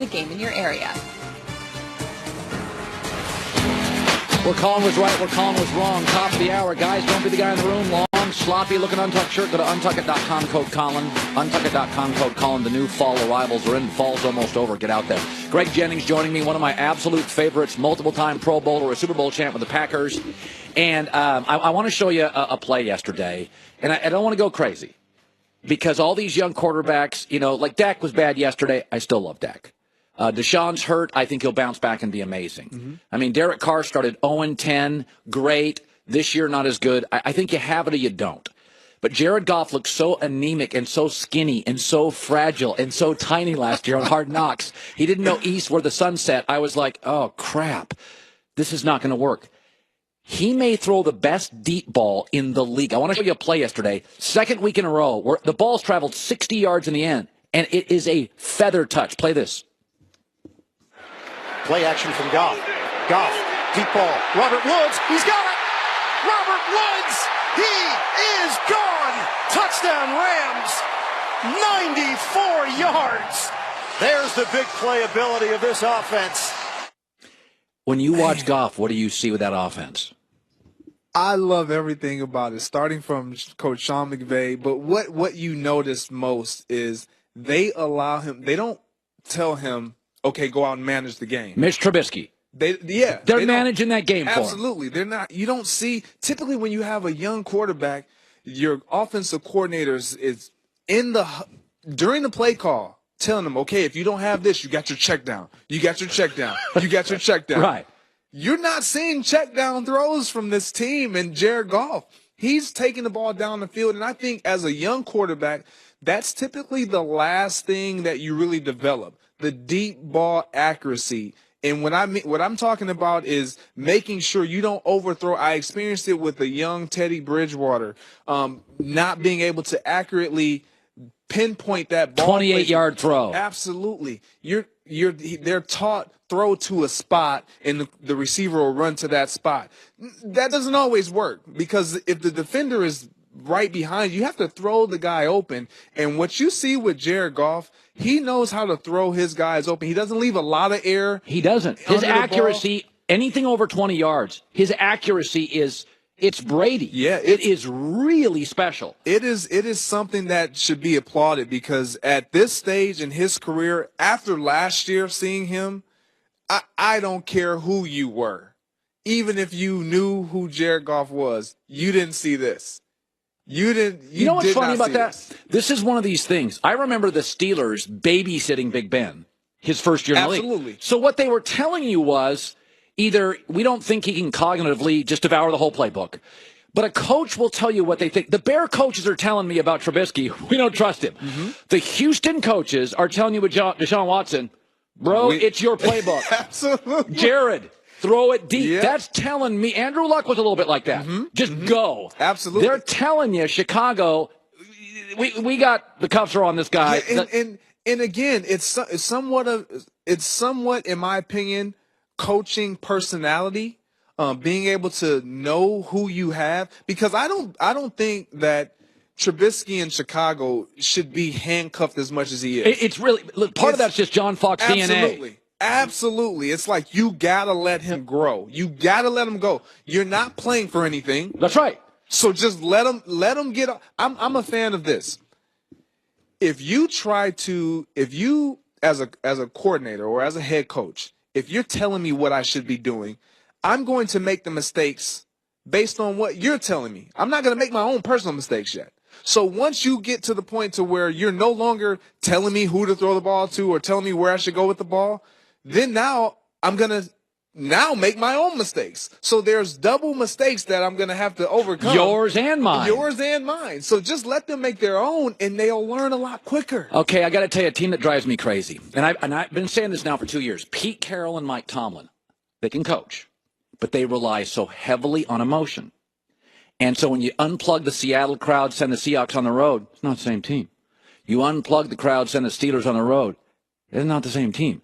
the game in your area. Where Colin was right, where Colin was wrong. Top of the hour. Guys, don't be the guy in the room. Long, sloppy looking untucked shirt. Go to untuckit.com, code Colin. Untuckit.com, code Colin. The new fall arrivals are in. Fall's almost over. Get out there. Greg Jennings joining me, one of my absolute favorites, multiple-time Pro Bowler, a Super Bowl champ with the Packers. And I want to show you a play yesterday. And I don't want to go crazy because all these young quarterbacks, you know, like Dak was bad yesterday. I still love Dak. Deshaun's hurt. I think he'll bounce back and be amazing. Mm-hmm. I mean, Derek Carr started 0-10. Great. This year, not as good. I think you have it or you don't. But Jared Goff looked so anemic and so skinny and so fragile and so tiny last year on Hard Knocks. He didn't know east where the sun set. I was like, oh, crap. This is not going to work. He may throw the best deep ball in the league. I want to show you a play yesterday. Second week in a row where the ball's traveled 60 yards in the end, and it is a feather touch. Play this. Play action from Goff. Goff, deep ball. Robert Woods, he's got it! Robert Woods, he is gone! Touchdown Rams, 94 yards. There's the big playability of this offense. When you watch Goff, what do you see with that offense? I love everything about it, starting from Coach Sean McVay. But what you notice most is they allow him, they don't tell him, okay, go out and manage the game. Mitch Trubisky. They're managing that game for him. Absolutely. They're not. You don't see, typically when you have a young quarterback, your offensive coordinators is during the play call, telling them, okay, if you don't have this, you got your check down. You got your check down. You got your check down. Right. You're not seeing check down throws from this team and Jared Goff. He's taking the ball down the field. And I think as a young quarterback, that's typically the last thing that you really develop. The deep ball accuracy. And what I'm talking about is making sure you don't overthrow. I experienced it with the young Teddy Bridgewater, not being able to accurately pinpoint that ball. 28-yard throw. Absolutely. They're taught throw to a spot and the receiver will run to that spot. That doesn't always work because if the defender is right behind you, you have to throw the guy open. And what you see with Jared Goff, he knows how to throw his guys open. He doesn't leave a lot of air. He doesn't. His accuracy, anything over 20 yards, his accuracy it's Brady. Yeah. It is really special. It is something that should be applauded because at this stage in his career, after last year seeing him, I don't care who you were. Even if you knew who Jared Goff was, you didn't see this. You know what's funny about that? This. This is one of these things. I remember the Steelers babysitting Big Ben his first year in the league. Absolutely. So what they were telling you was either we don't think he can cognitively just devour the whole playbook, but a coach will tell you what they think. The Bear coaches are telling me about Trubisky. We don't trust him. Mm-hmm. The Houston coaches are telling you with Deshaun Watson, bro, it's your playbook. Absolutely. Jared, throw it deep. Yeah. That's telling me. Andrew Luck was a little bit like that. Mm-hmm. Just go. Absolutely. They're telling you, Chicago, we got the cuffs are on this guy. Yeah, and again, it's somewhat, in my opinion, coaching personality, being able to know who you have. Because I don't think that Trubisky in Chicago should be handcuffed as much as he is. It's really part of that's just John Fox DNA. Absolutely. It's like you got to let him grow. You got to let him go. You're not playing for anything. That's right. So just let him get – I'm a fan of this. If you as a coordinator or as a head coach, if you're telling me what I should be doing, I'm going to make the mistakes based on what you're telling me. I'm not going to make my own personal mistakes yet. So once you get to the point to where you're no longer telling me who to throw the ball to or telling me where I should go with the ball, then now I'm going to make my own mistakes. So there's double mistakes that I'm going to have to overcome. Yours and mine. Yours and mine. So just let them make their own, and they'll learn a lot quicker. Okay, I got to tell you, a team that drives me crazy, and I've been saying this now for 2 years, Pete Carroll and Mike Tomlin, they can coach, but they rely so heavily on emotion. And so when you unplug the Seattle crowd, send the Seahawks on the road, it's not the same team. You unplug the crowd, send the Steelers on the road, it's not the same team.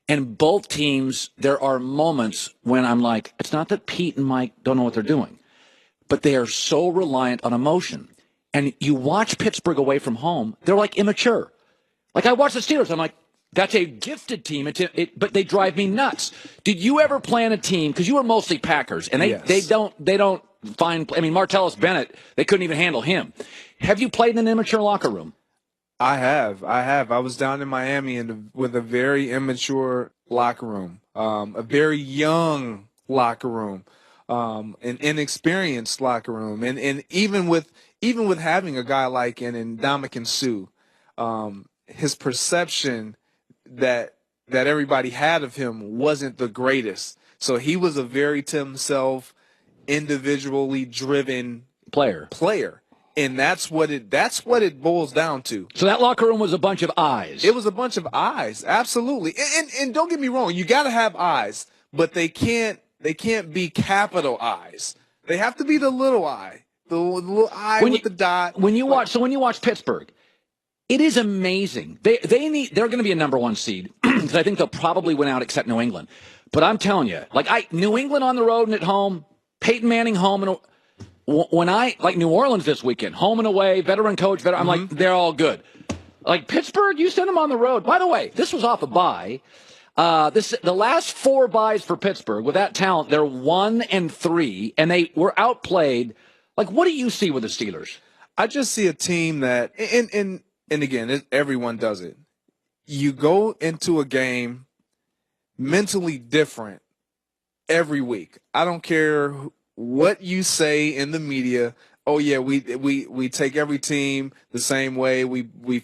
And both teams, there are moments when I'm like, it's not that Pete and Mike don't know what they're doing, but they are so reliant on emotion. And you watch Pittsburgh away from home, they're like immature. Like I watch the Steelers, I'm like, That's a gifted team, but they drive me nuts. Did you ever plan a team? Because you were mostly Packers, and they don't find. I mean, Martellus Bennett, they couldn't even handle him. Have you played in an immature locker room? I have. I was down in Miami with a very immature locker room, a very young locker room, an inexperienced locker room, and even with having a guy like an Ndamukong Suh, his perception that everybody had of him wasn't the greatest. So he was a very to himself, individually driven player. And that's what it boils down to. So that locker room was a bunch of eyes. It was a bunch of eyes, absolutely. And don't get me wrong, you got to have eyes, but they can't be capital eyes. They have to be the little eye, the little eye with the dot. When you watch Pittsburgh, it is amazing. They're going to be a number one seed because I think they'll probably win out except New England. But I'm telling you, New England on the road and at home, Peyton Manning home and when I like New Orleans this weekend, home and away, veteran coach, I'm like, they're all good. Like Pittsburgh, you send them on the road. By the way, this was off a bye. The last 4 byes for Pittsburgh with that talent, they're 1-3, and they were outplayed. Like, what do you see with the Steelers? I just see a team that, and again, everyone does it. You go into a game mentally different every week. I don't care what you say in the media. Oh yeah, we take every team the same way.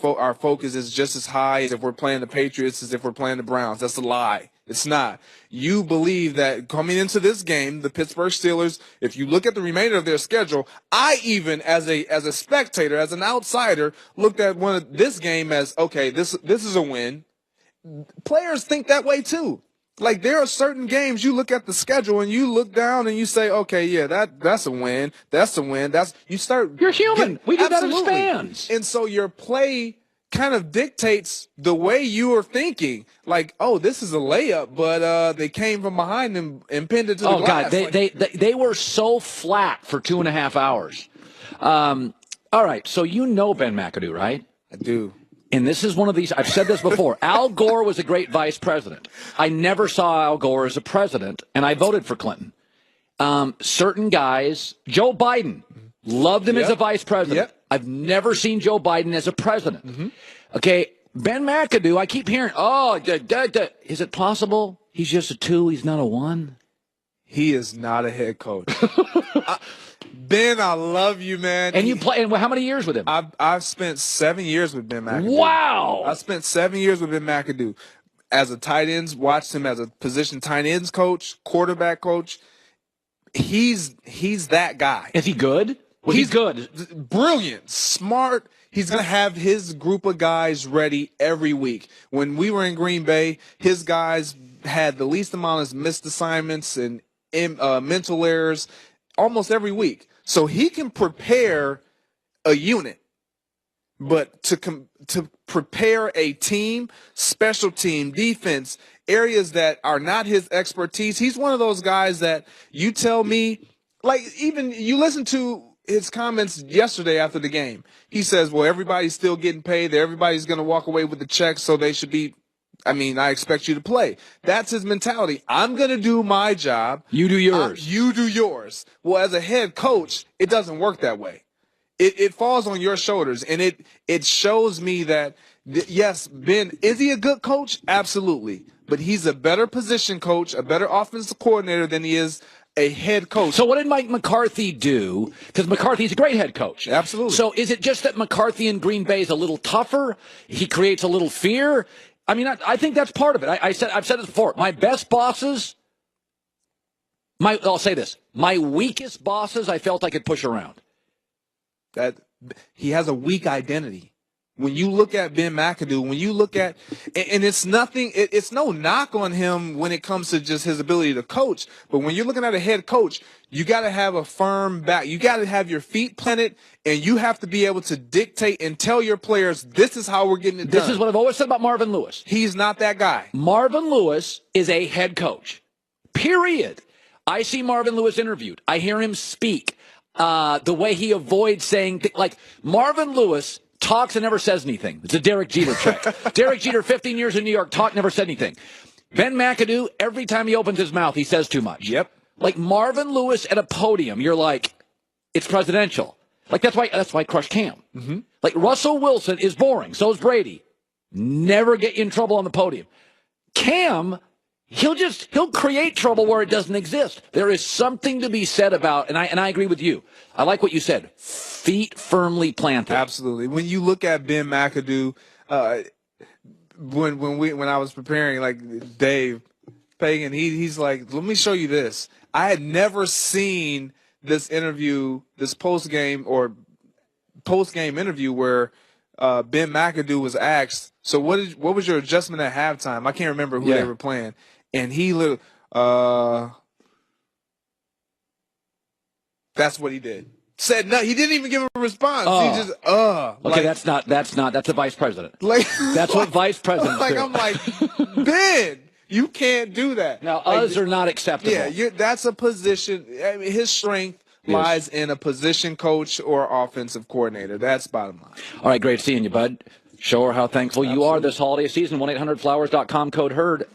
Our focus is just as high as if we're playing the Patriots as if we're playing the Browns. That's a lie. It's not. You believe that coming into this game, the Pittsburgh Steelers, if you look at the remainder of their schedule, I even as a spectator, as an outsider, looked at this game as, okay, this is a win. Players think that way too. Like, there are certain games you look at the schedule and you look down and you say, okay, yeah, that's a win. That's a win. You're human. We do that as fans. And so your play kind of dictates the way you are thinking. Like, oh, this is a layup, but they came from behind and pinned it to the glass. Oh God, they were so flat for 2.5 hours. All right, so you know Ben McAdoo, right? I do. And this is one of these, I've said this before. Al Gore was a great vice president. I never saw Al Gore as a president, and I voted for Clinton. Certain guys, Joe Biden, loved him as a vice president. Yep. I've never seen Joe Biden as a president. Mm-hmm. Okay, Ben McAdoo, I keep hearing, is it possible he's just a 2, he's not a 1? He is not a head coach. Ben, I love you, man. And you play, and how many years with him? I've spent 7 years with Ben McAdoo. Wow. I spent 7 years with Ben McAdoo. As a tight ends, watched him as a position tight ends coach, quarterback coach. He's that guy. Is he good? He's good. Brilliant, smart. He's going to have his group of guys ready every week. When we were in Green Bay, his guys had the least amount of missed assignments and mental errors almost every week. So he can prepare a unit, but to prepare a team, special team, defense, areas that are not his expertise, he's one of those guys that you tell me, like, even you listen to his comments yesterday after the game. He says, well, everybody's still getting paid. Everybody's going to walk away with the check, so they should be, I expect you to play. That's his mentality. I'm going to do my job. You do yours. You do yours. Well, as a head coach, it doesn't work that way. It falls on your shoulders, and it shows me that, yes, Ben, is he a good coach? Absolutely. But he's a better position coach, a better offensive coordinator than he is a head coach. So what did Mike McCarthy do? Because McCarthy's a great head coach. Absolutely. So is it just that McCarthy in Green Bay is a little tougher? He creates a little fear? I mean, I think that's part of it. I've said this before. My best bosses, I'll say this. My weakest bosses, I felt I could push around. That he has a weak identity. When you look at Ben McAdoo, when you look at, and it's nothing, it's no knock on him when it comes to just his ability to coach. But when you're looking at a head coach, you got to have a firm back. You got to have your feet planted, and you have to be able to dictate and tell your players, this is how we're getting it done. This is what I've always said about Marvin Lewis. He's not that guy. Marvin Lewis is a head coach, period. I see Marvin Lewis interviewed. I hear him speak. The way he avoids saying, like, Marvin Lewis talks and never says anything. It's a Derek Jeter check. Derek Jeter, 15 years in New York, talked, never said anything. Ben McAdoo, every time he opens his mouth, he says too much. Yep. Like Marvin Lewis at a podium, you're like, it's presidential. Like that's why I crush Cam. Mm-hmm. Like Russell Wilson is boring. So is Brady. Never get you in trouble on the podium. Cam, he'll create trouble where it doesn't exist. There is something to be said about, and I agree with you. I like what you said. Feet firmly planted. Absolutely. When you look at Ben McAdoo, when I was preparing, like Dave Pagan, he's like, let me show you this. I had never seen this interview, this post-game interview where Ben McAdoo was asked, so what was your adjustment at halftime? I can't remember who they were playing. And he literally, that's what he did. Said no, he didn't even give a response. He just, Okay, like, that's a vice president. Like, that's what vice presidents do. I'm like, Ben, you can't do that. Now, like, are not acceptable. Yeah, that's a position. I mean, his strength lies in a position coach or offensive coordinator. That's bottom line. All right, great seeing you, bud. Show her how thankful you are this holiday season. 1-800-Flowers.com, code HERD.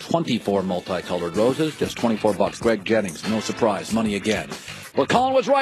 24 multicolored roses, just $24. Greg Jennings, no surprise, money again. Well, Colin was right.